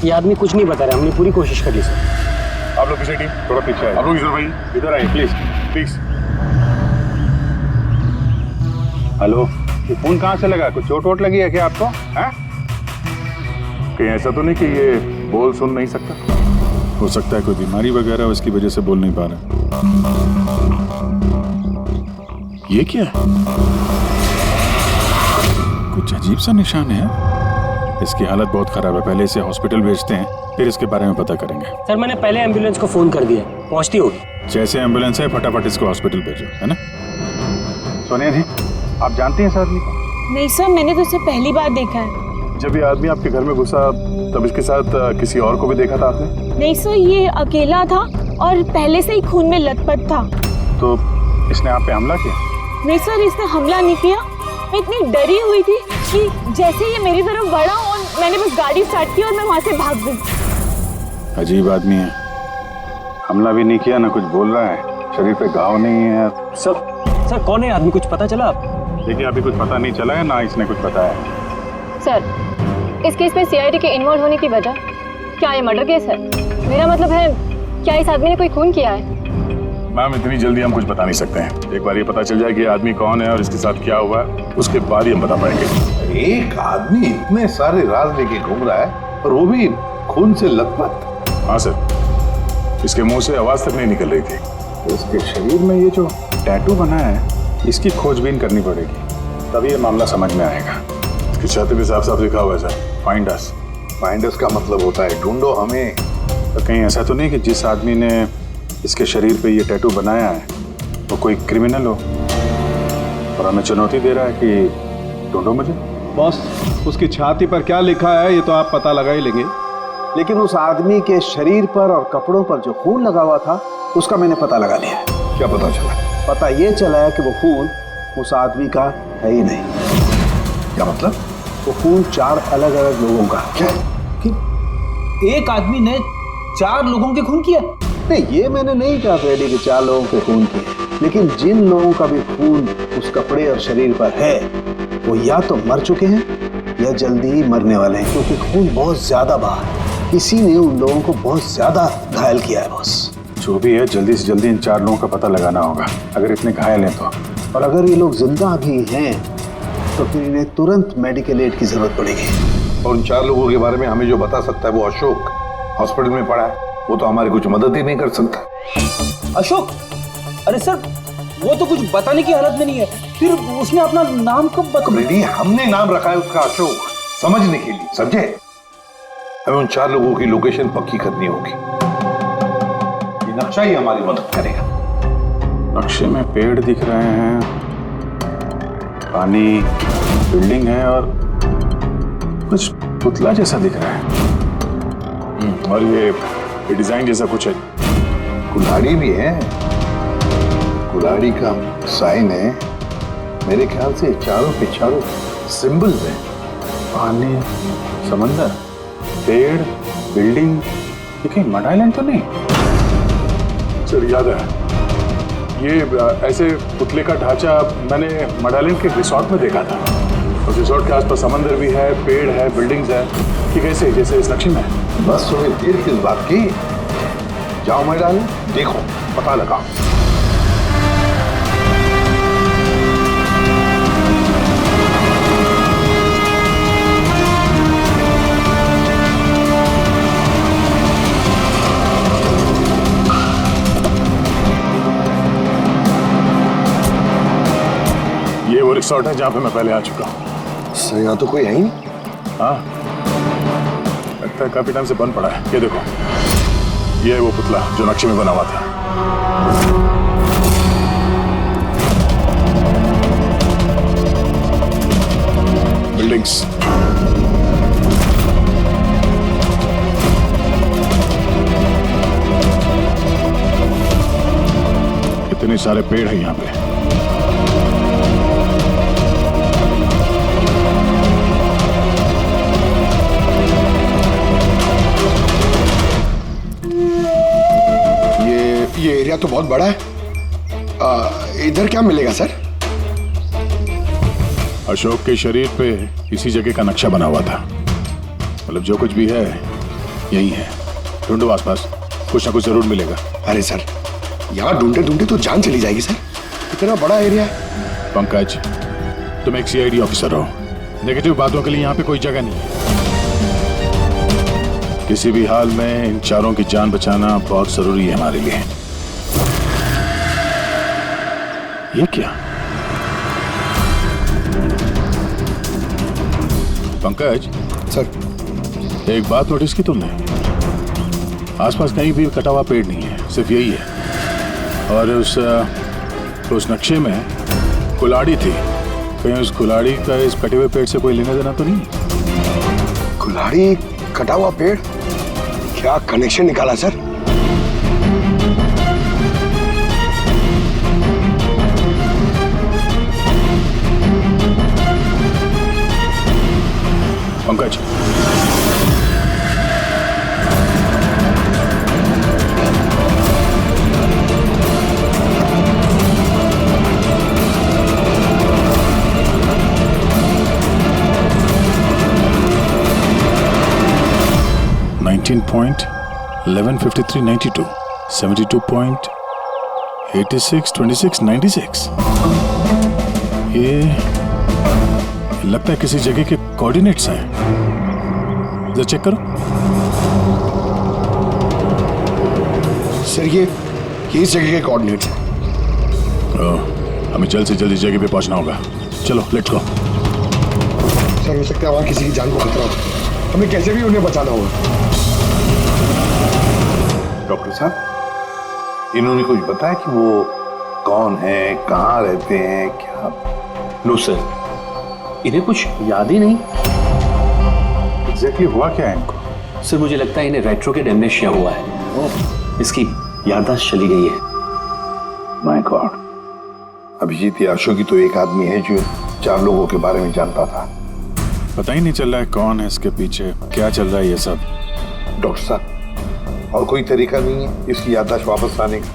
ये आदमी कुछ नहीं बता रहा, हमने पूरी कोशिश कर ली सर। आप लोग पीछे टीम थोड़ा पीछे आए। आप लोग इधर भाई, इधर आइए प्लीज प्लीज। हेलो, ये फोन कहाँ से लगा? कुछ चोट वोट लगी है क्या आपको? हैं? कहीं ऐसा तो नहीं कि ये बोल सुन नहीं सकता? हो सकता है कोई बीमारी वगैरह उसकी वजह से बोल नहीं पा रहा। ये क्या है? कुछ अजीब सा निशान है। इसकी हालत बहुत खराब है, पहले इसे हॉस्पिटल भेजते हैं, फिर इसके बारे में पता करेंगे। सर मैंने पहले एम्बुलेंस को फोन कर दिया, पहुंचती होगी। जैसे एम्बुलेंस है फटाफट इसको हॉस्पिटल भेजो, है ना? सोनिया जी, आप जानती हैं इस आदमी को? नहीं सर, मैंने तो इसे पहली बार देखा है। जब ये आदमी आपके घर में घुसा तब इसके साथ किसी और को भी देखा था आपने? नहीं सर, ये अकेला था और पहले से ही खून में लथपथ था। तो इसने आप पे हमला किया? नहीं सर, इसने हमला नहीं किया। मैं इतनी डरी हुई थी कि जैसे ये मेरी तरफ बढ़ा और मैंने बस गाड़ी स्टार्ट की और मैं वहाँ से भाग गई। अजीब आदमी है। हमला भी नहीं किया, ना कुछ बोल रहा है, शरीर पे घाव नहीं है। सर कौन है आदमी, कुछ पता चला आप? देखिए अभी कुछ पता नहीं चला है, ना इसने कुछ बताया। सर, इस केस में सीआईडी के इन्वॉल्व होने की वजह क्या ये मर्डर केस है? मेरा मतलब है, क्या इस आदमी ने कोई खून किया है? मैम इतनी जल्दी हम कुछ बता नहीं सकते हैं। एक बार ये पता चल जाए कि ये आदमी कौन है और इसके साथ क्या हुआ है, उसके बाद ही हम बता पाएंगे। एक आदमी इतने सारे राज लेके घूम रहा है और वो भी खून से लथपथ। हाँ सर, इसके मुंह से आवाज तक नहीं निकल रही थी। तो इसके शरीर में ये जो टैटू बना है, इसकी खोजबीन करनी पड़ेगी, तभी ये मामला समझ में आएगा। इसकी छाती पे साफ साफ लिखा हुआ है sir, find us. Find us का मतलब होता है ढूंढो हमें। तो कहीं ऐसा तो नहीं कि जिस आदमी ने इसके शरीर पे ये टैटू बनाया है वो कोई क्रिमिनल हो और हमें चुनौती दे रहा है कि ढूंढो मुझे? बॉस, उसकी छाती पर क्या लिखा है ये तो आप पता लगा ही लेंगे, लेकिन उस आदमी के शरीर पर और कपड़ों पर जो खून लगा हुआ था उसका मैंने पता लगा लिया है। क्या पता चला? पता ये चला है कि वो खून उस आदमी का है ही नहीं। क्या मतलब? वो खून 4 अलग अलग लोगों का। क्या? एक आदमी ने 4 लोगों के खून किया? नहीं, ये मैंने नहीं कहा फ्रेडी कि 4 लोगों के खून किए, लेकिन जिन लोगों का भी खून उस कपड़े और शरीर पर है वो या तो मर चुके हैं या जल्दी ही मरने वाले हैं, क्योंकि खून बहुत ज्यादा बहा है। इसी ने उन लोगों को बहुत ज्यादा घायल किया है बॉस। जो भी है जल्दी से जल्दी इन 4 लोगों का पता लगाना होगा, अगर इतने घायल हैं तो। और अगर ये लोग जिंदा भी हैं तो फिर इन्हें तुरंत मेडिकल एड की जरूरत पड़ेगी। और उन 4 लोगों के बारे में हमें जो बता सकता है वो अशोक, हॉस्पिटल में पड़ा है, वो तो हमारी कुछ मदद ही नहीं कर सकता। अशोक? अरे सर, वो तो कुछ बताने की हालत में नहीं है, फिर उसने अपना नाम कब रेडी? हमने नाम रखा है उसका अशोक, समझने के लिए, समझे? हमें उन 4 लोगों की लोकेशन पक्की करनी होगी। ये नक्शा ही हमारी मदद करेगा। नक्शे में पेड़ दिख रहे हैं, पानी, बिल्डिंग है और कुछ पुतला जैसा दिख रहा है, और ये डिजाइन जैसा कुछ है। कुल्हाड़ी भी है, कुल्हाड़ी का साइन है। मेरे ख्याल से चारों पे चारों सिंबल है। पानी, समंदर, पेड़, बिल्डिंग, ये कहीं मड आइलैंड तो नहीं? सर याद है, ये ऐसे पुतले का ढांचा मैंने मडालिन के रिसोर्ट में देखा था। उस रिसोर्ट के आसपास समंदर भी है, पेड़ है, बिल्डिंग्स है, कि कैसे जैसे इस नक्शे में है। बस तुम्हें देर किस बात की? जाओ मैदान, देखो, पता लगाओ। ये वो रिसोर्ट है जहाँ पे मैं पहले आ चुका हूँ। सर यहाँ तो कोई है ही नहीं। हाँ, लगता है काफी टाइम से बंद पड़ा है। ये देखो, ये है वो पुतला जो नक्शे में बना हुआ था। बिल्डिंग्स, इतने सारे पेड़ हैं यहाँ पे। ये एरिया तो बहुत बड़ा है। इधर क्या मिलेगा सर? अशोक के शरीर पे इसी जगह का नक्शा बना हुआ था। मतलब जो कुछ भी है यही है। ढूंढो आसपास, कुछ ना कुछ जरूर मिलेगा। अरे सर, यहाँ ढूंढते ढूंढते तो जान चली जाएगी सर। इतना बड़ा एरिया है। पंकज, तुम एक सीआईडी ऑफिसर हो। नेगेटिव बातों के लिए यहाँ पे कोई जगह नहीं है। किसी भी हाल में इन चारों की जान बचाना बहुत जरूरी है हमारे लिए। ये क्या? पंकज सर, एक बात नोटिस की तुमने? आसपास कहीं भी कटा हुआ पेड़ नहीं है, सिर्फ यही है। और उस नक्शे में कुल्हाड़ी थी। कहीं उस कुल्हाड़ी का इस कटे हुए पेड़ से कोई लेना देना तो नहीं? कुल्हाड़ी, कटा हुआ पेड़, क्या कनेक्शन निकाला सर? पंकज, $19.1153.92, 72.862696। ये लगता है किसी जगह के कोऑर्डिनेट्स हैं। जरा चेक करो। सर, ये इस जगह के कोऑर्डिनेट्स हैं। हमें जल्द से जल्द इस जगह पे पहुंचना होगा। चलो, लेट्स गो। सर, हो सकता है वहाँ किसी की जान को खतरा हो। हमें कैसे भी उन्हें बचाना होगा। डॉक्टर साहब, इन्होंने कुछ बताया कि वो कौन है, कहाँ रहते हैं, क्या? नो सर, इन्हें कुछ याद ही नहीं। एग्जैक्टली हुआ क्या है इनको? सर, मुझे लगता है इन्हें रेट्रोकेड एमनेशिया हुआ है। इसकी याददाश्त चली गई है। My God. अभिजीत या अशोक की तो एक आदमी है जो 4 लोगों के बारे में जानता था। पता ही नहीं चल रहा है कौन है इसके पीछे, क्या चल रहा है ये सब। डॉक्टर साहब, और कोई तरीका नहीं है इसकी याददाश्त वापस लाने का?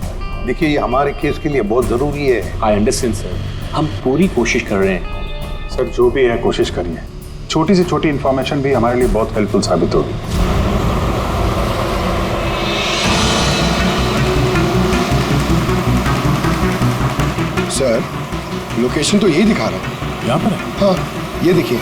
देखिए, ये हमारे केस के लिए बहुत जरूरी है। आई अंडरस्टैंड सर, हम पूरी कोशिश कर रहे हैं। सर, जो भी है कोशिश करिए। छोटी से छोटी इंफॉर्मेशन भी हमारे लिए बहुत हेल्पफुल साबित होगी। सर, लोकेशन तो यही दिखा रहा है। यहाँ पर है? हाँ, ये देखिए।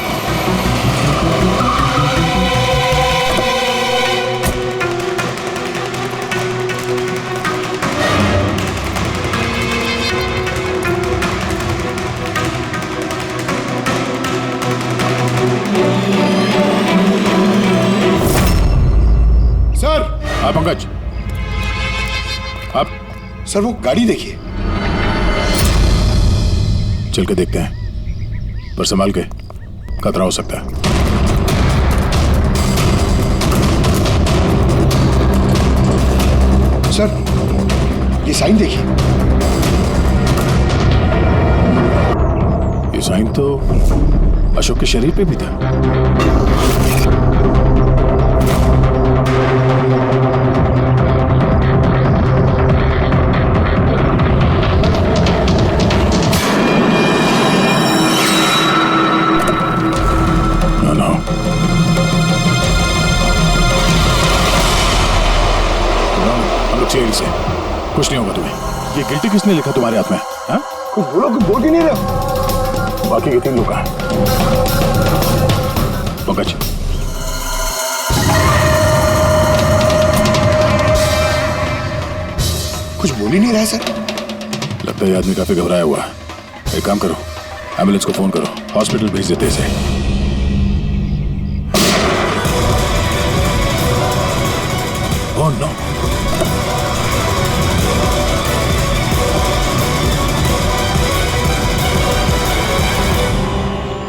सर, हाँ पंकज, आप सर वो गाड़ी देखिए। चल के देखते हैं, पर संभाल के, खतरा हो सकता है। सर, ये साइन देखिए। ये साइन तो अशोक के शरीर पे भी था। किसने लिखा तुम्हारे हाथ में? हाँ? कुछ बोलो, कुछ बोल ही नहीं रहे। बाकी के 3 लोग कहाँ हैं? पंकज, कुछ बोल ही नहीं रहा सर। लगता है ये आदमी काफी घबराया हुआ है। एक काम करो, एम्बुलेंस को फोन करो, हॉस्पिटल भेज देते इसे। ओह नो,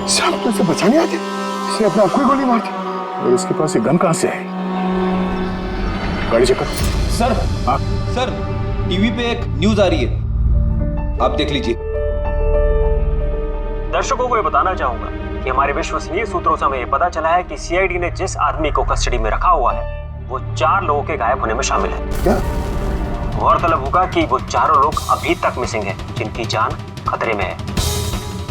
साहब तो इसे बचाने आते, इसने अपने आप को ही गोली मार दी। और इसके पास ये गन कहां से आई? गाड़ी चेक करो। सर, हाँ? सर, टीवी पे एक न्यूज आ रही है, आप देख लीजिए। दर्शकों को ये बताना चाहूंगा कि हमारे विश्वसनीय सूत्रों से हमें ये पता चला है कि सीआईडी ने जिस आदमी को कस्टडी में रखा हुआ है वो 4 लोगों के गायब होने में शामिल है। क्या? गौरतलब होगा कि वो चारों लोग अभी तक मिसिंग हैं, जिनकी जान खतरे में है।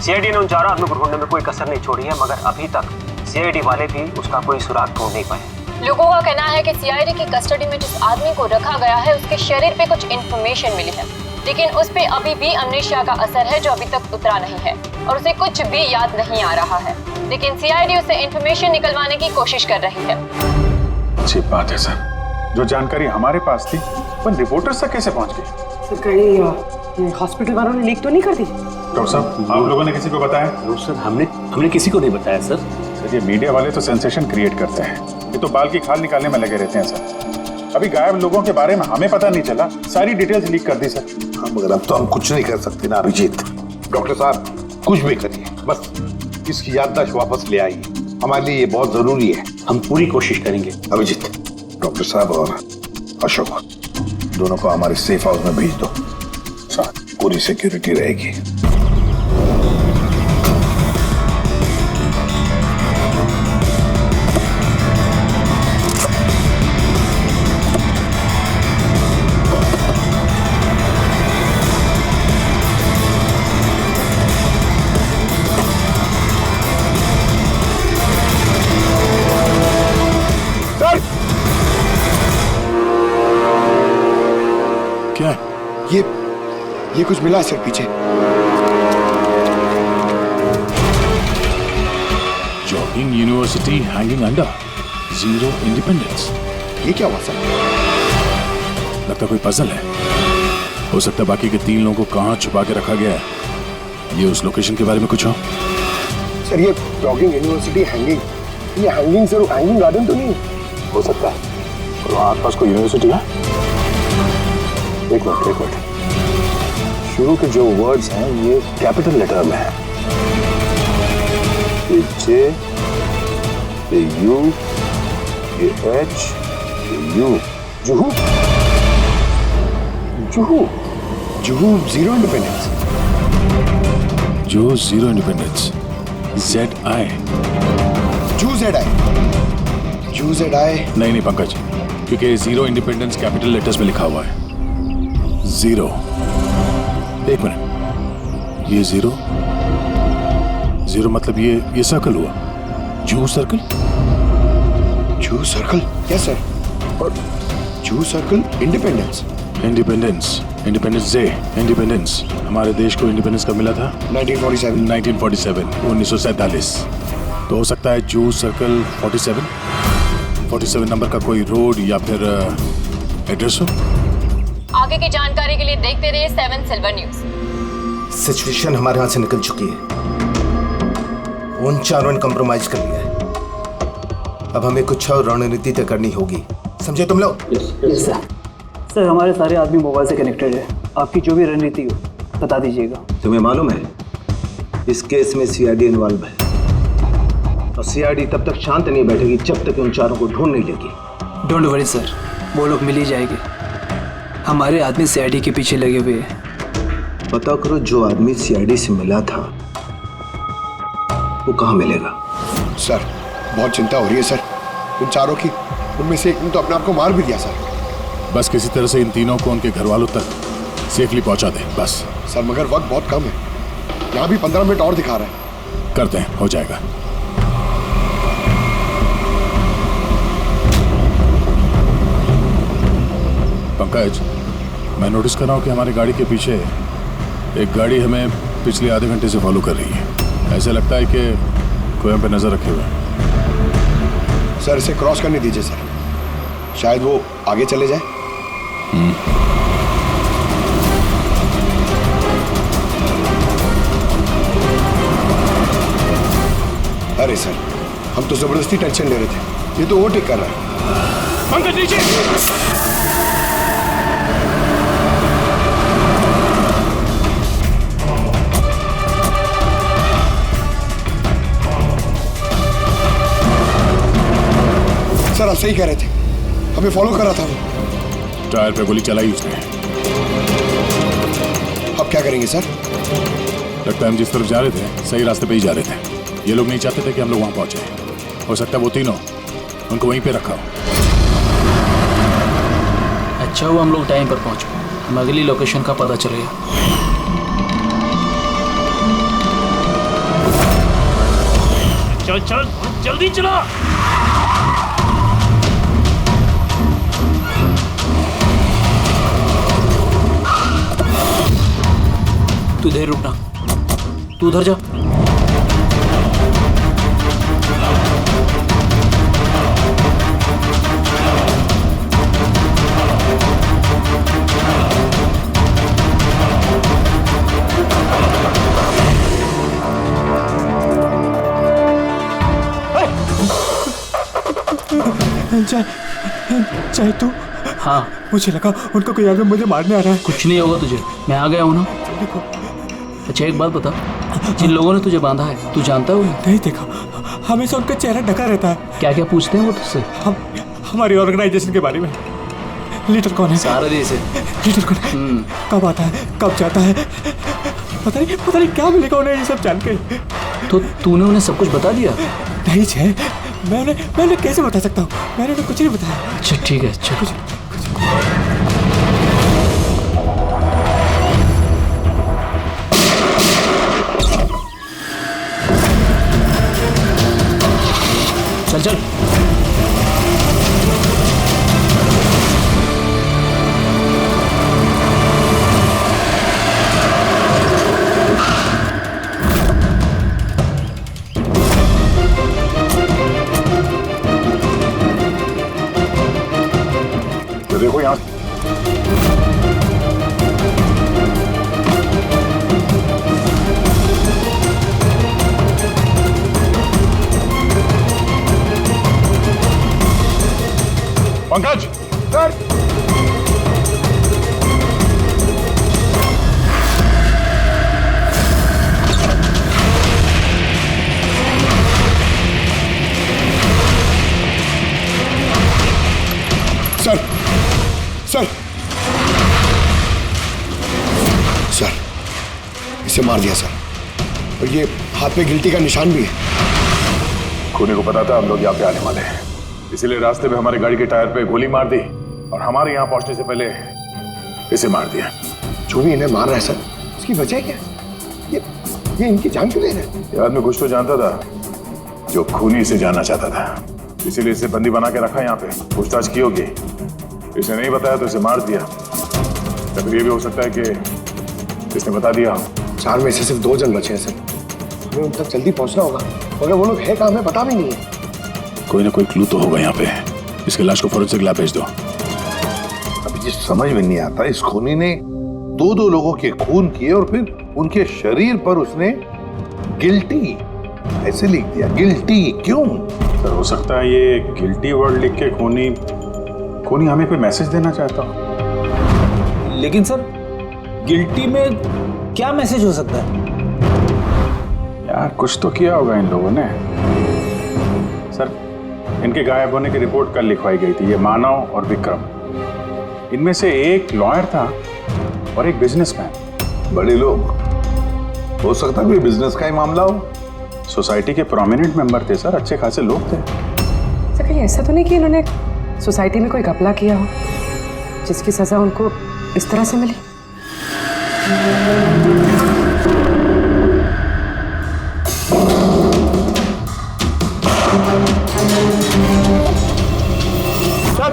सीआईडी ने उन चारों आदमियों को ढूंढने में कोई कसर नहीं छोड़ी है, मगर अभी तक सीआईडी वाले भी उसका कोई सुराग ढूंढ नहीं पाए। लोगों का कहना है कि सीआईडी की कस्टडी में जिस आदमी को रखा गया है उसके शरीर पे कुछ इन्फॉर्मेशन मिली है, लेकिन उस पे अभी भी अमनेशिया का असर है जो अभी तक उतरा नहीं है और उसे कुछ भी याद नहीं आ रहा है। लेकिन सीआईडी उसे इन्फॉर्मेशन निकलवाने की कोशिश कर रही है। अच्छी बात है सर, जो जानकारी हमारे पास थी पर रिपोर्टर्स तक कैसे पहुंच गई? सर कहीं हॉस्पिटल वालों ने लीक तो नहीं कर दी? डॉक्टर साहब, आप लोगों ने किसी को बताया? नो सर, हमने किसी को नहीं बताया सर। सर, ये मीडिया वाले तो सेंसेशन क्रिएट करते हैं, ये तो बाल की खाल निकालने में लगे रहते हैं सर। अभी गायब लोगों के बारे में हमें पता नहीं चला, सारी डिटेल्स लीक कर दी सर। हाँ, मगर अब तो हम कुछ नहीं कर सकते ना अभिजीत। डॉक्टर साहब कुछ भी करिए, बस इसकी याददाश्त वापस ले आइए, हमारे लिए ये बहुत जरूरी है। हम पूरी कोशिश करेंगे। अभिजीत, डॉक्टर साहब और अशोक दोनों को हमारे सेफ हाउस में भेज दो, साथ पूरी सिक्योरिटी रहेगी। क्या है? ये कुछ मिला है सर पीछे। Jogging university hanging under, 0 independence. ये क्या हुआ सर? लगता कोई पजल है। हो सकता है बाकी के 3 लोगों को कहाँ छुपा के रखा गया है। ये उस लोकेशन के बारे में कुछ हो? सर ये जॉगिंग यूनिवर्सिटी हैंगिंग, ये हैंगिंग सर हैंगिंग गार्डन तो नहीं हो सकता है। और वहाँ आसपास कोई यूनिवर्सिटी है? एक मिनट, शुरू के जो वर्ड्स हैं ये कैपिटल लेटर में है। ये जे, ये यू, ये एच, ये यू। जुहू, जुहू, जुहू 0 इंडिपेंडेंस। जो 0 इंडिपेंडेंस, ZI। जू जेड आई। नहीं पंकज, क्योंकि 0 इंडिपेंडेंस कैपिटल लेटर्स में लिखा हुआ है। 0, एक मिनट, ये 0 मतलब ये सर्कल हुआ, जू सर्कल। जू सर्कल? Yes sir. और जू सर्कल इंडिपेंडेंस डे। इंडिपेंडेंस, हमारे देश को इंडिपेंडेंस कब मिला था? 1947, 1947। तो हो सकता है जू सर्कल 47 नंबर का कोई रोड या फिर एड्रेस हो। आगे की जानकारी के लिए देखते रहिए 7 सिल्वर न्यूज। सिचुएशन हमारे हाथ से निकल चुकी है, उन चारों ने कंप्रोमाइज कर लिया है। अब हमें कुछ और रणनीति तय करनी होगी, समझे तुम लोग? Yes sir. सर हमारे सारे आदमी मोबाइल से कनेक्टेड है, आपकी जो भी रणनीति हो बता दीजिएगा। तुम्हें मालूम है इस केस में सीआईडी इन्वॉल्व है, और सीआईडी तब तक शांत नहीं बैठेगी जब तक उन चारों को ढूंढ नहीं लेगी। डोंट वरी सर, वो लोग मिल ही जाएंगे। हमारे आदमी सीआईडी के पीछे लगे हुए हैं। पता करो जो आदमी सीआईडी से मिला था वो कहाँ मिलेगा। सर बहुत चिंता हो रही है सर, उन चारों की। उनमें से एक ने तो अपने आप को मार भी दिया सर। बस किसी तरह से इन तीनों को उनके घर वालों तक सेफली पहुंचा दे बस। सर मगर वक्त बहुत कम है, यहाँ भी 15 मिनट और दिखा रहा है। करते हैं, हो जाएगा। पंकज, मैं नोटिस कर रहा हूँ कि हमारी गाड़ी के पीछे एक गाड़ी हमें पिछले आधे घंटे से फॉलो कर रही है। ऐसे लगता है कि कोई हम पे नजर रखे हुए है। सर इसे क्रॉस करने दीजिए सर, शायद वो आगे चले जाए। अरे सर, हम तो जबरदस्ती टेंशन ले रहे थे, ये तो ओवरटेक कर रहा है। पंकज नीचे। सर आप सही कह रहे थे, हमें फॉलो कर रहा था वो। टायर पे गोली चलाई उसने। अब क्या करेंगे सर? लगता है हम जिस तरफ जा रहे थे सही रास्ते पे ही जा रहे थे। ये लोग नहीं चाहते थे कि हम लोग वहां पहुंचे। हो सकता है वो तीनों उनको वहीं पे रखा हो। अच्छा हुआ हम लोग टाइम पर पहुंचे, हम अगली लोकेशन का पता चलेगा। चल चल जल्दी चला। तू इधर रुकना, तू उधर जा। चाहे तू। हाँ मुझे लगा उनका कोई आगे मुझे मारने आ रहा है। कुछ नहीं होगा तुझे, मैं आ गया हूँ ना। अच्छा एक बात बता, जिन लोगों ने तुझे बांधा है तू जानता है उन्हें? नहीं देखा, हमेशा उनका चेहरा ढका रहता है। क्या क्या पूछते हैं वो तुझसे? हमारी ऑर्गेनाइजेशन के बारे में। लीडर कौन है? सारा देश है। लीडर कौन है? कब आता है, कब जाता है? पता नहीं क्या मिलेगा उन्हें ये सब जान के। तो तूने उन्हें सब कुछ बता दिया? नहीं छे, मैं उन्हें कैसे बता सकता हूँ? मैंने उन्हें कुछ नहीं बताया। अच्छा ठीक है, अच्छा कुछ चल चल। तो देखो यहाँ Pankaj sir. Sir sir sir इसे मार दिया सर, और ये हाथ पे गिल्टी का निशान भी है। खूनी को पता था हम लोग यहाँ पे आने वाले हैं, इसीलिए रास्ते में हमारी गाड़ी के टायर पे गोली मार दी और हमारे यहाँ पहुंचने से पहले इसे मार दिया। जो भी इन्हें मार रहा है सर, उसकी वजह क्या? ये इनकी जान क्यों ले रहे हैं? ये आदमी कुछ तो जानता था जो खूनी इसे जानना चाहता था, इसीलिए इसे बंदी बना के रखा यहाँ पे। पूछताछ की होगी, इसे नहीं बताया तो इसे मार दिया। या फिर ये भी हो सकता है कि इसने बता दिया। 4 में से सिर्फ 2 जन बचे हैं सर, हमें उन तक जल्दी पहुंचना होगा, मगर वो लोग है कहाँ हमें पता भी नहीं है। कोई ना कोई क्लू तो होगा यहाँ पे। इसके लाश को फोरेंसिक लैब भेज दो। अभी जिस समझ में नहीं आता, इस खूनी ने 2 लोगों के खून किए और फिर उनके शरीर पर उसने गिल्टी ऐसे लिख दिया। गिल्टी क्यों? सर हो सकता है ये गिल्टी वर्ड लिख के खूनी हमें कोई मैसेज देना चाहता हो। लेकिन सर गिल्टी में क्या मैसेज हो सकता है? यार कुछ तो किया होगा इन लोगों ने। सर इनके गायब होने की रिपोर्ट कल लिखवाई गई थी। ये मानव और विक्रम, इनमें से एक लॉयर था और एक बिजनेसमैन। बड़े लोग, हो सकता है कोई बिजनेस का ही मामला हो। सोसाइटी के प्रोमिनेंट मेंबर थे सर, अच्छे खासे लोग थे। सर कहीं ऐसा तो नहीं कि इन्होंने सोसाइटी में कोई घपला किया हो जिसकी सजा उनको इस तरह से मिली? Sir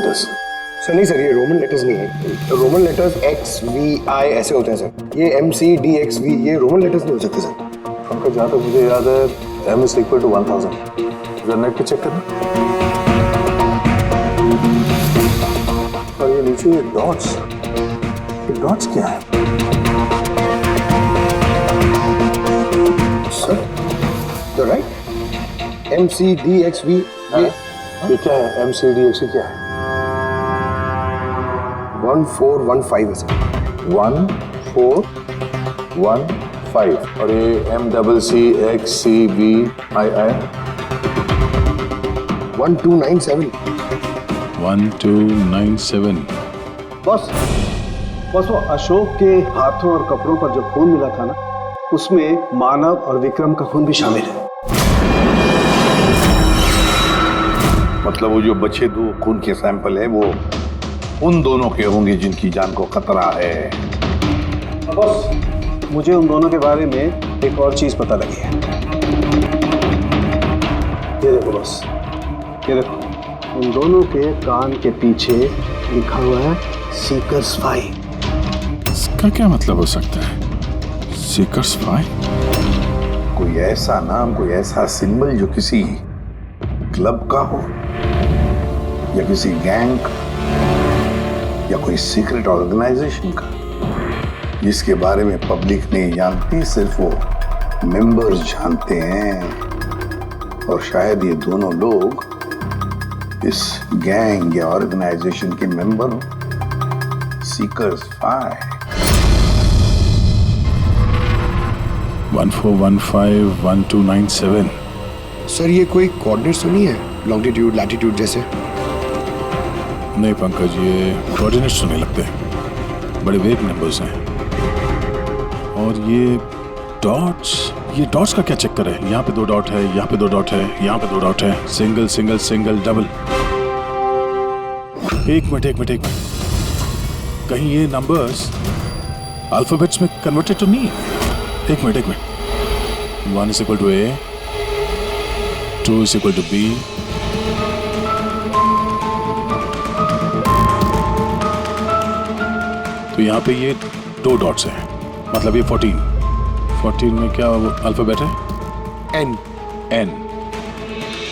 letters. सर नहीं सर, ये रोमन लेटर्स नहीं है। रोमन लेटर्स XVI ऐसे होते हैं सर। ये MCDXV ये रोमन लेटर्स नहीं हो सकते सर। पंकज, जहाँ तक मुझे याद है M is equal to 1000। जरा नेट पे चेक करना। और ये नीचे ये डॉट्स क्या है? सर द राइट MCDXV ये क्या है? MCDXV क्या है? 1415 है सर। 1415 और ये MCCXCVII 1297। 1297। बस वो अशोक के हाथों और कपड़ों पर जो खून मिला था ना, उसमें मानव और विक्रम का खून भी शामिल है। मतलब वो जो बचे दो खून के सैंपल है वो उन दोनों के होंगे जिनकी जान को खतरा है। बस मुझे उन दोनों के बारे में एक और चीज पता लगी है। ये देखो बस, ये देखो, उन दोनों के कान के पीछे लिखा हुआ है सीकर्स 5। इसका क्या मतलब हो सकता है? सीकर्स 5? कोई ऐसा नाम, कोई ऐसा सिंबल जो किसी क्लब का हो या किसी गैंग या कोई सीक्रेट ऑर्गेनाइजेशन का, जिसके बारे में पब्लिक नहीं जानती, सिर्फ वो मेंबर्स जानते हैं। और शायद ये दोनों लोग इस गैंग या ऑर्गेनाइजेशन के मेंबर हो। सीकर्स 5। 1415-1297। सर ये कोई कोऑर्डिनेट्स तो नहीं है, लॉन्गिट्यूड लैटिट्यूड जैसे? नहीं पंकज, ये कोऑर्डिनेट्स तो नहीं लगते, बड़े वेग नंबर्स हैं। और ये डॉट्स का क्या चक्कर है? यहाँ पे 2 डॉट है, यहाँ पे 2 डॉट है, यहाँ पे 2 डॉट है, सिंगल सिंगल सिंगल डबल। एक मिनट, कहीं ये नंबर्स अल्फाबेट्स में कन्वर्टेड तो नहीं? एक minute. 1 is equal to A, 2 is equal to B, तो यहाँ पे ये 2 डॉट्स हैं, मतलब ये 14 में क्या वो अल्फाबेट है? N।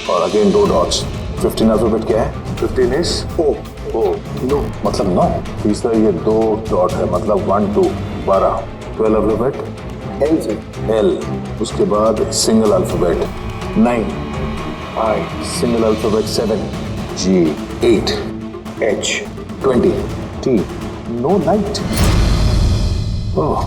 और अगेन 2 डॉट्स। 15 अल्फाबेट क्या है? 15 इज O। नो मतलब 9। तीसरा ये 2 डॉट है, मतलब 1 2 12। 12 अल्फाबेट L से। L। उसके बाद single alphabet 9। I single alphabet 7। G 8। H 20। T no light. Oh,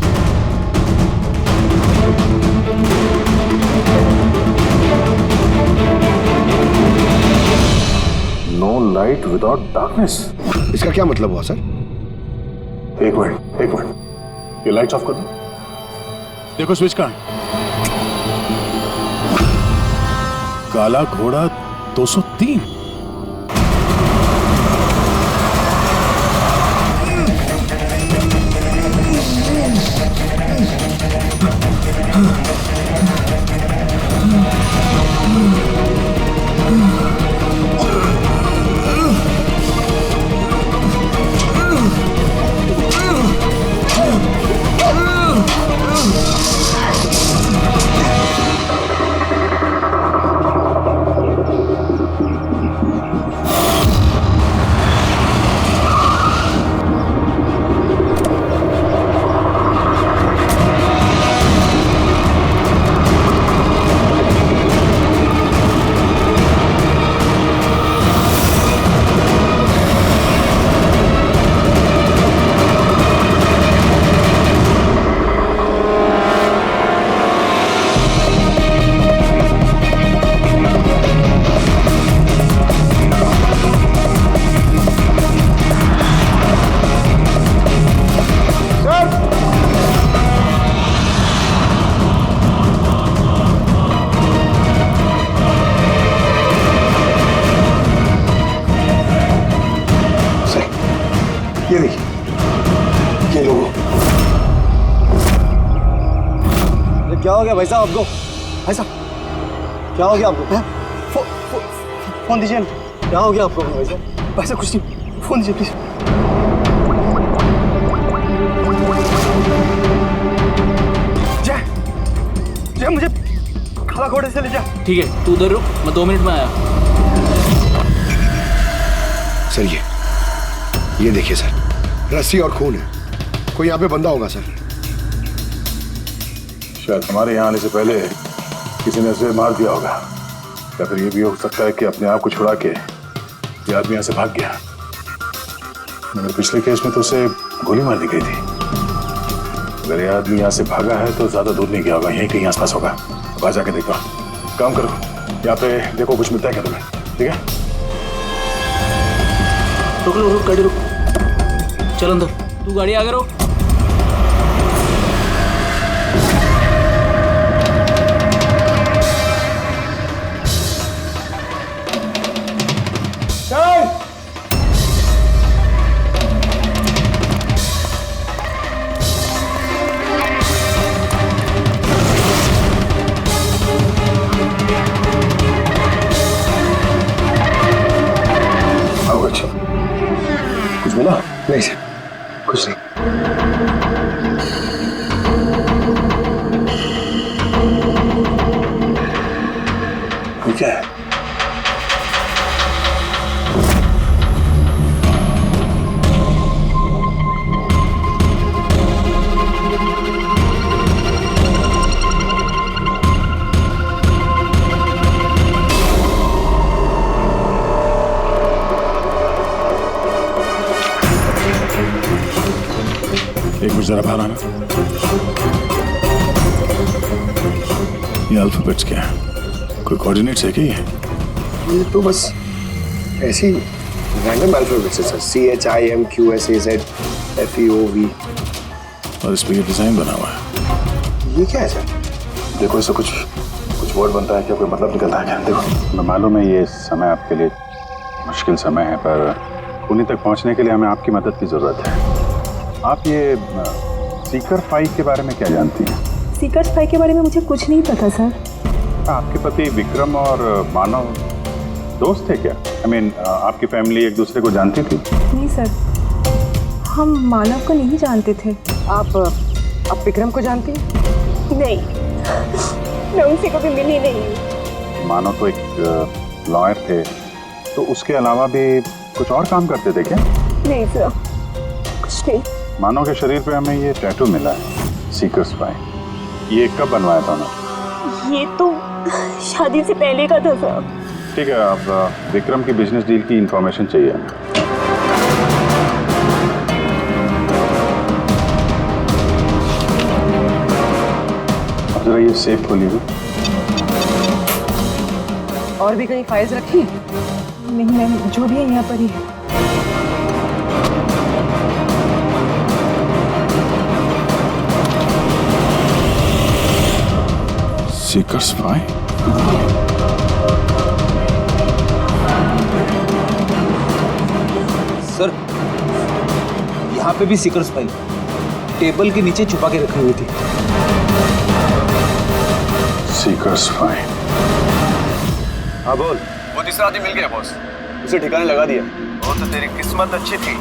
no light without darkness. इसका क्या मतलब हुआ सर? एक मिनट, ये लाइट्स ऑफ कर दो। देखो स्विच कहाँ है? काला घोड़ा 203। ये देखिए, ये लोगो। क्या हो गया भाई साहब आपको? भाई साहब क्या हो गया आपको? फोन दीजिए। क्या हो गया आपको भाई साहब? कुछ नहीं। फोन दीजिए प्लीज। जय जय मुझे खाला घोड़े से ले जा। ठीक है, तू उधर रुक, मैं 2 मिनट में आया। सर ये देखिए सर, रस्सी और खून है। कोई यहाँ पे बंदा होगा सर। शायद हमारे यहाँ आने से पहले किसी ने उसे मार दिया होगा, या फिर ये भी हो सकता है कि अपने आप को छुड़ा के ये आदमी यहाँ से भाग गया। मगर पिछले केस में तो उसे गोली मार दी गई थी। अगर ये आदमी यहाँ से भागा है तो ज्यादा दूर नहीं गया होगा, यहीं कहीं आसपास होगा। अब आ जाके देखो, काम करो, यहाँ पे देखो कुछ मिलता है क्या तुम्हें। ठीक है, रुक गाड़ी रुक, चल अंदर, तू गाड़ी आगे रोक। कुछ मिला? नहीं सर, कुछ नहीं। क्या है? एक मिनट जरा बाहर आना। ये अल्फाबेट्स क्या है? कोई कोऑर्डिनेट्स है क्या ये तो बस ऐसी रैंडम अल्फाबेट्स है सर। CHIMQSAZFEOV। और इस पे ये डिजाइन बना हुआ है। ये क्या है सर? देखो, इससे कुछ वर्ड बनता है क्या? कोई मतलब निकलता है क्या? देखो, मैं मालूम है ये समय आपके लिए मुश्किल समय है, पर उन्हीं तक पहुंचने के लिए हमें आपकी मदद की जरूरत है। आप ये सीकर फाइव के बारे में क्या जानती हैं? सीकर फाइव के बारे में मुझे कुछ नहीं पता सर। आपके पति विक्रम और मानव दोस्त थे क्या? I mean, आपकी फैमिली एक दूसरे को जानती थी? नहीं सर, हम मानव को नहीं जानते थे। आप विक्रम को जानती हैं? नहीं, मैं उनसे कभी मिली नहीं। मानव तो एक लॉयर थे, तो उसके अलावा भी कुछ और काम करते थे क्या? नहीं सर, कुछ नहीं। मानव के शरीर पे हमें ये टैटू मिला है, सीकर्स फाइव। ये कब बनवाया था उन्होंने? ये तो शादी से पहले का था सर। ठीक है, अब विक्रम की बिजनेस डील की इंफॉर्मेशन चाहिए हमें। अब जरा ये सेफ खोलिए। और भी कहीं फाइल्स रखी हैं? नहीं मैम, जो भी है यहाँ पर ही है। Seekers five? सर, यहाँ पे भी सीकर्स फाइल टेबल के नीचे छुपा के रखी हुई थी। Seekers five? हाँ बोल। वो तीसरा आदमी मिल गया बॉस, उसे ठिकाने लगा दिया। वो तो तेरी किस्मत अच्छी थी।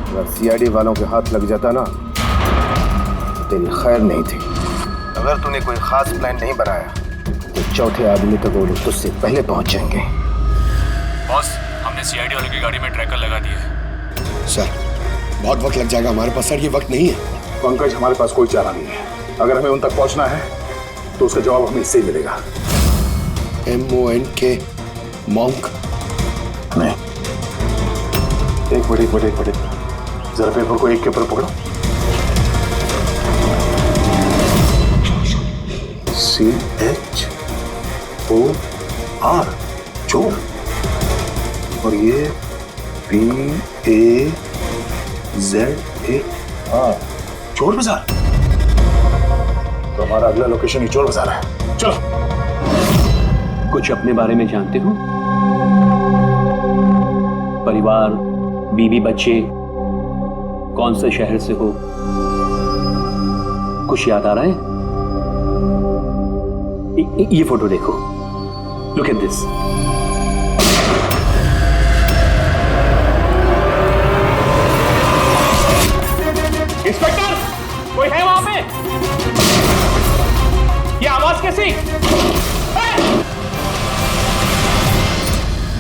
अगर सीआईडी वालों के हाथ लग जाता ना तो तेरी खैर नहीं थी। अगर तूने कोई खास प्लान नहीं बनाया तो चौथे आदमी तक वो लोग तुझसे पहले पहुंच जाएंगे। बॉस, हमने सीआईडी वालों की गाड़ी में ट्रैकर लगा दिया है। सर, बहुत वक्त लग जाएगा हमारे पास। सर, ये वक्त नहीं है। पंकज, हमारे पास कोई चारा नहीं है। अगर हमें उन तक पहुंचना है तो उसका जवाब हमें इससे ही मिलेगा। MONK monk? नहीं, एक मिनट, जरा पेपर को एक के ऊपर पकड़ो। CHOR, चोर। और ये BAZAR, चोर बाजार। तो हमारा अगला लोकेशन ही चोर बाजार है। चलो। कुछ अपने बारे में जानते हो? परिवार, बीवी, बच्चे, कौन से शहर से हो? कुछ याद आ रहा है? ये फोटो देखो, लुक एट दिस। पे? ये आवाज कैसी?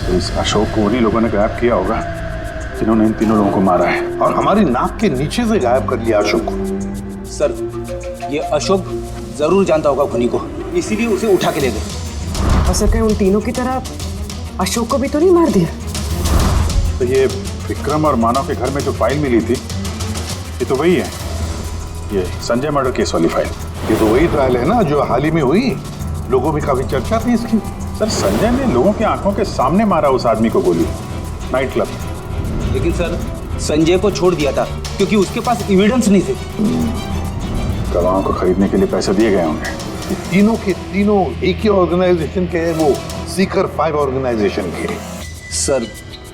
तो इस अशोक को उन्हीं लोगों ने गायब किया होगा जिन्होंने इन तीनों लोगों को मारा है, और हमारी नाक के नीचे से गायब कर लिया अशोक को। सर, ये अशोक जरूर जानता होगा खुनी को, इसीलिए उसे उठा के ले गए। और सर, कहीं उन तीनों की तरह अशोक को भी तो नहीं मार दिया? तो ये विक्रम और मानव के घर में जो फाइल मिली थी, ये तो वही है, ये संजय मर्डर केस वाली फाइल। ये तो वही ट्रायल है ना जो हाल ही में हुई, लोगों में काफी चर्चा थी इसकी। सर, संजय ने लोगों की आंखों के सामने मारा उस आदमी को गोली, नाइट क्लब। लेकिन सर, संजय को छोड़ दिया था क्योंकि उसके पास एविडेंस नहीं थे। गवाहों को खरीदने के लिए पैसे दिए गए होंगे। ये तीनों के तीनों एक ही ऑर्गेनाइजेशन के हैं, वो सीकर 5 ऑर्गेनाइजेशन के। सर,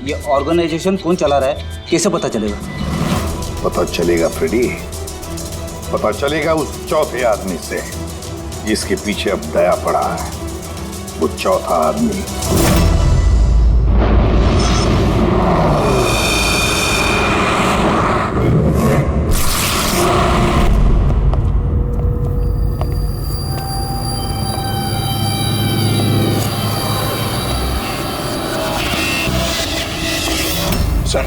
ये ऑर्गेनाइजेशन कौन चला रहा है, कैसे पता चलेगा? पता चलेगा फ्रेडी, पता चलेगा उस चौथे आदमी से जिसके पीछे अब दया पड़ा है। वो चौथा आदमी सर,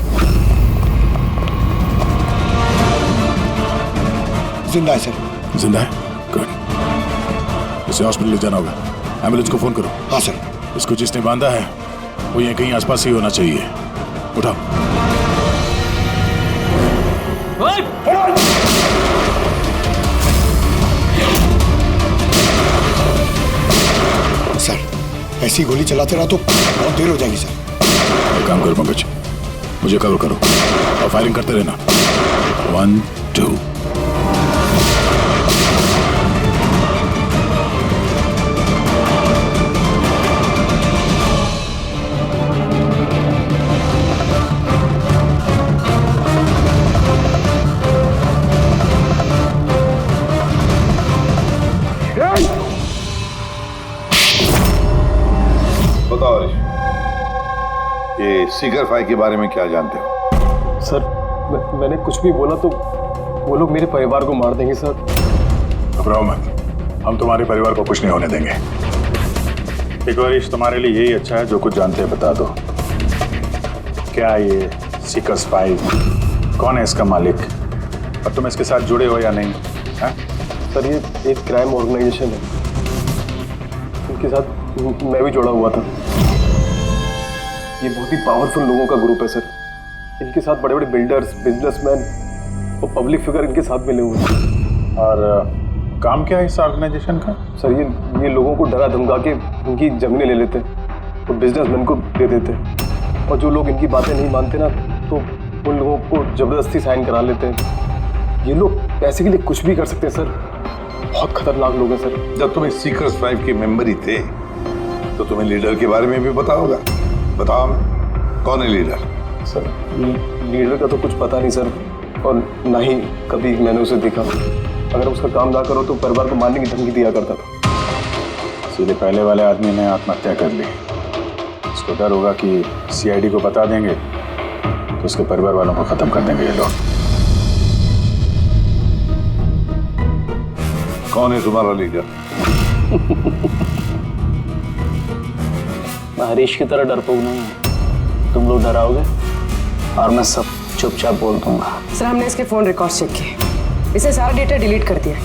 जिंदा है सर। जिंदा है? गुड। इसे हॉस्पिटल ले जाना होगा। एम्बुलेंस को फोन करो। हाँ सर। इसको जिसने बांधा है वो यहीं कहीं आसपास ही होना चाहिए। उठाओ। सर, ऐसी गोली चलाते रहा तो बहुत देर हो जाएगी सर। एक काम करो पंकज, मुझे कवर करो और फायरिंग करते रहना। 1 2। बताओ ये सीकर 5 के बारे में क्या जानते हो? सर, मैंने कुछ भी बोला तो वो लोग मेरे परिवार को मार देंगे सर। घबराओ मत, हम तुम्हारे परिवार को कुछ नहीं होने देंगे। एक बार तुम्हारे लिए यही अच्छा है, जो कुछ जानते हैं बता दो। क्या ये सीकर्स 5 कौन है, इसका मालिक, और तुम इसके साथ जुड़े हो या नहीं? है? सर, ये एक क्राइम ऑर्गेनाइजेशन है, इनके साथ मैं भी जुड़ा हुआ था। ये बहुत ही पावरफुल लोगों का ग्रुप है सर। इनके साथ बड़े बड़े बिल्डर्स, बिजनेसमैन और पब्लिक फिगर इनके साथ मिले हुए हैं। और काम क्या है इस ऑर्गेनाइजेशन का? सर, ये लोगों को डरा धमका के उनकी जमीनें ले लेते और बिजनेसमैन को दे देते, और जो लोग इनकी बातें नहीं मानते ना तो उन लोगों को जबरदस्ती साइन करा लेते हैं। ये लोग पैसे के लिए कुछ भी कर सकते हैं सर। बहुत खतरनाक लोग हैं सर। जब तुम सीकर्स 5 के मेंबर ही थे तो तुम्हें लीडर के बारे में भी पता होगा। बताओ कौन है लीडर? सर, लीडर का तो कुछ पता नहीं सर, और ना ही कभी मैंने उसे देखा। अगर उसका काम ना करो तो परिवार को मारने की धमकी दिया करता था। सीधे पहले वाले आदमी ने आत्महत्या कर ली। उसको डर होगा कि सीआईडी को बता देंगे तो उसके परिवार वालों को खत्म कर देंगे ये लोग। कौन है तुम्हारा लीडर? मैं हरीश की तरह डरपोक नहीं हूँ। तुम लोग डराओगे और मैं सब चुपचाप बोल दूंगा। सर, हमने इसके फोन रिकॉर्ड चेक किए, इसे सारा डेटा डिलीट कर दिया।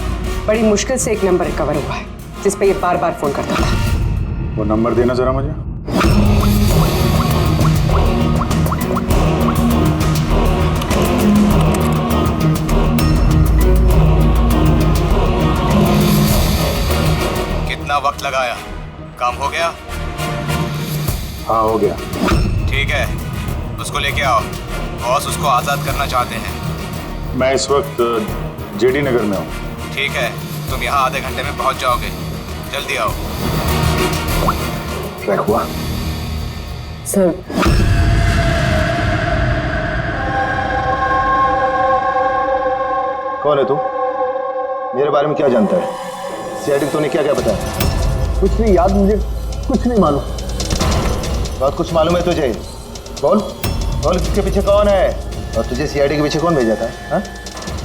बड़ी मुश्किल से एक नंबर रिकवर हुआ है जिस पे ये बार बार फोन करता था। वो नंबर देना जरा मुझे। कितना वक्त लगाया? काम हो गया? हाँ, हो गया। ठीक है, उसको लेके आओ। बॉस उसको आजाद करना चाहते हैं। मैं इस वक्त जेडी नगर में हूँ। ठीक है, तुम यहाँ आधे घंटे में पहुँच जाओगे। जल्दी आओ। ट्रैक हुआ? सर, कौन है तू? मेरे बारे में क्या जानता है? सीआईडी तूने क्या क्या बताया? कुछ नहीं याद, मुझे कुछ नहीं मालूम। बहुत कुछ मालूम है तुझे। बोल बोल, इसके पीछे कौन है और तुझे सीआईडी के पीछे कौन भेजा था? हाँ?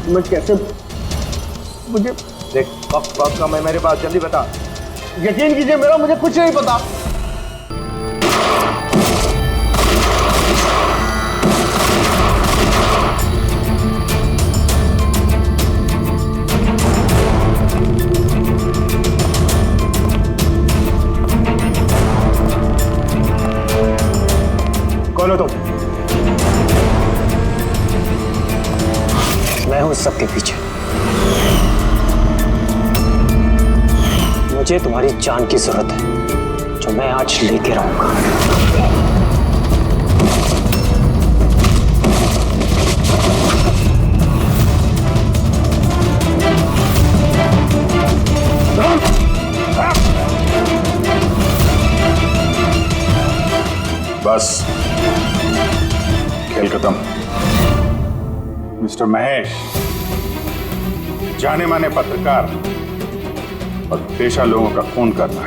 मैं कैसे मुझे देख वक्त कम है मेरे पास, जल्दी बता। यकीन कीजिए मेरा मुझे कुछ नहीं पता। कौन हो तुम? मैं हूं सबके पीछे। मुझे तुम्हारी जान की जरूरत है, जो मैं आज लेके रहूंगा। बस खेल खत्म। मिस्टर महेश, जाने माने पत्रकार और पेशा लोगों का खून करना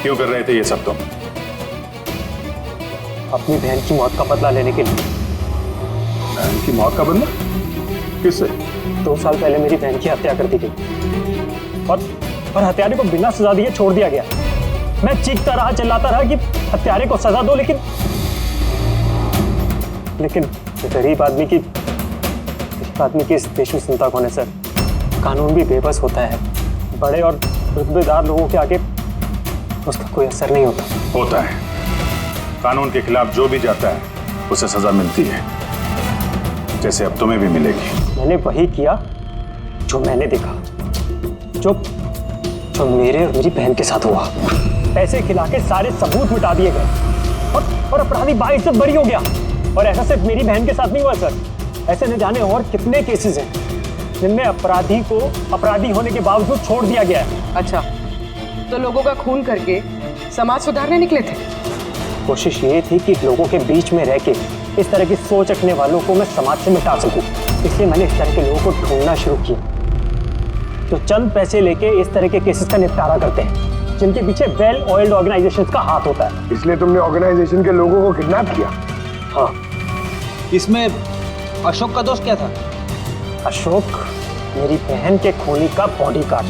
क्यों कर रहे थे ये सब तुम? अपनी बहन की मौत का बदला लेने के लिए। बहन की मौत का बदला? किससे? 2 साल पहले मेरी बहन की हत्या कर दी गई और हत्यारे को बिना सजा दिए छोड़ दिया गया। मैं चीखता रहा, चिल्लाता रहा कि हत्यारे को सजा दो, लेकिन गरीब आदमी की इस देश में चिंता कौन है सर? कानून भी बेबस होता है। बड़े और रुतबेदार लोगों के आगे उसका कोई असर नहीं होता है। कानून के खिलाफ जो भी जाता है उसे सजा मिलती है, जैसे अब तुम्हें भी मिलेगी। मैंने वही किया जो मैंने देखा, जो मेरे और मेरी बहन के साथ हुआ। पैसे खिला के सारे सबूत मिटा दिए गए और अपराधी बाइज्जत बरी हो गया। और ऐसा सिर्फ मेरी बहन के साथ नहीं हुआ सर, ऐसे न जाने और कितने केसेस हैं जिनमें अपराधी को अपराधी होने के बावजूद छोड़ दिया गया है। अच्छा, तो लोगों का खून करके समाज सुधारने निकले थे? कोशिश ये थी कि लोगों के बीच में रह के इस तरह की सोच रखने वालों को मैं समाज से मिटा सकूं। इसलिए मैंने इस तरह के लोगों को ढूंढना शुरू किया, जो चंद पैसे लेके इस तरह के केसेस का निपटारा करते हैं, जिनके पीछे वेल ऑयल्ड ऑर्गेनाइजेशंस का हाथ होता है। इसलिए तुमने ऑर्गेनाइजेशन के लोगों को किडनैप किया? हाँ। इसमें अशोक का दोष क्या था? अशोक मेरी बहन के खूनी का बॉडीगार्ड।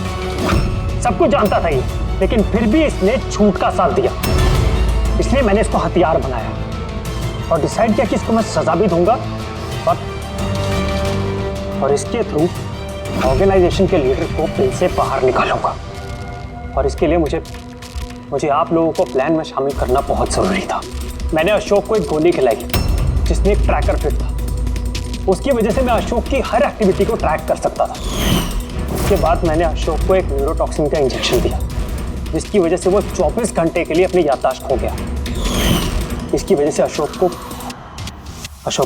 सब कुछ जानता था ये, लेकिन फिर भी इसने झूठ का साथ दिया। इसलिए मैंने इसको हथियार बनाया और डिसाइड किया कि इसको मैं सजा भी दूंगा और इसके थ्रू ऑर्गेनाइजेशन के लीडर को बिल से बाहर निकालूंगा। और इसके लिए मुझे आप लोगों को प्लान में शामिल करना बहुत जरूरी था। मैंने अशोक को एक गोली खिलाई जिसमें एक ट्रैकर फिट था। उसकी वजह से मैं अशोक की हर एक्टिविटी को ट्रैक कर सकता था। उसके बाद मैंने अशोक को एक न्यूरोटॉक्सिन का इंजेक्शन दिया, जिसकी वजह से वो 24 घंटे के लिए अपनी याददाश्त खो गया। इसकी वजह से अशोक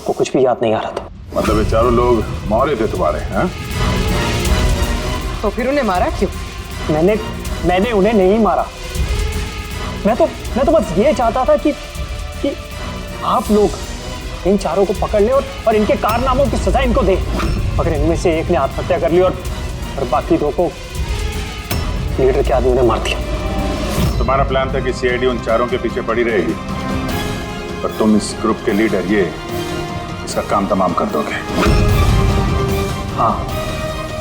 को कुछ भी याद नहीं आ रहा था। मतलब ये चारों लोग मौरे थे तुम्हारे? हैं? तो फिर उन्हें मारा क्यों? मैंने उन्हें नहीं मारा। मैं तो बस ये चाहता था कि आप लोग इन चारों को पकड़ लें और इनके कारनामों की सजा इनको दें। मगर इनमें से एक ने आत्महत्या कर ली और बाकी 2 को लीडर के आदमी ने मार दिया। तुम्हारा प्लान था कि सीआईडी उन चारों के पीछे पड़ी रहेगी, पर तुम इस ग्रुप के लीडर इसका काम तमाम कर दोगे। हाँ,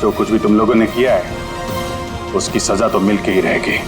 जो कुछ भी तुम लोगों ने किया है उसकी सजा तो मिल के ही रहेगी।